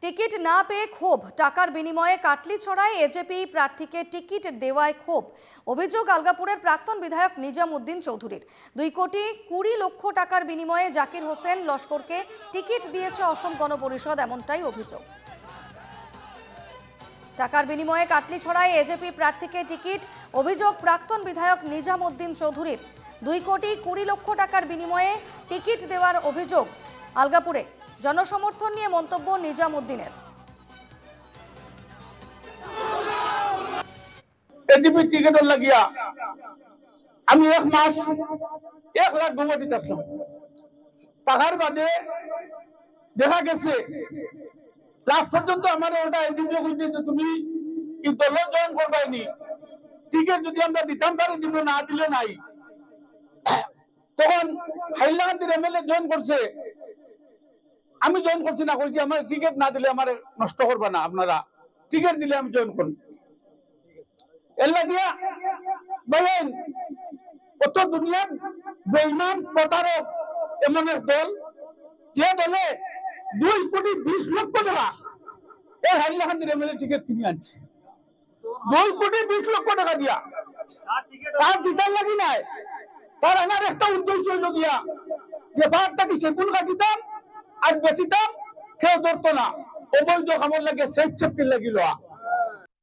Ticket না পেয়ে ক্ষোভ, টাকার বিনিময়ে কাটলিছড়ায় এজেপি প্রার্থীকে টিকিট দেওয়ায় ক্ষোভ। অভিযোগ আলগাপুরের প্রাক্তন বিধায়ক নিজামুদ্দিন চৌধুরীর। 2,20,00,000 টাকার বিনিময়ে জাকির হোসেন লস্করকে টিকিট দিয়েছে অসম গণ পরিষদ, এমনটাই অভিযোগ। টাকার বিনিময়ে কাটলিছড়ায় এজেপি প্রার্থীকে টিকিট, অভিযোগ প্রাক্তন বিধায়ক নিজামুদ্দিন চৌধুরীর। 2,20,00,000 টাকার বিনিময়ে টিকিট দেওয়ার অভিযোগ আলগাপুরে। জনসমর্থন নিয়ে মন্তব্য নিজামুদ্দিনের। এজিপি টিকিট লাগিয়া আমি 1 মাস 1 লাখ ঘুমা দিতেছিলাম। টাকার বাদে দেখা গেছে লাস্ট পর্যন্ত আমার ওটা এজিপি কইছে যে তুমি এই দল জয়েন করবাইনি, টিকিট যদি আমরা দিতাম পারি দিব, না দিলে নাই। তখন হাইলাকান্দির এমএলএ জয়েন করছে, আমি জয়েন করছি না, কইছি আমার টিকিট না দিলে আমার নষ্ট করবা না, আপনারা টিকিট দিলে আমি জয়েন করব। এল্লা দিয়া বলেন কত দুনিয়ার বেঈমান প্রতারক এমন এক দল, যে দলে 2,20,00,000 টাকা এই হাইলাকান্দির এমএলএ টিকিট কিনে আনছে। 2,20,00,000 টাকা দিয়া তার জিতার লাগি নাই। তার আনার একটা উদ্দেশ্য হইল গিয়া যে ভারতটাকে সেগুন কাটিতাম আর বেশিতাম, কেউ ধরতো না, অবৈধ কামড় লাগে সেফ সেফটি লাগিল।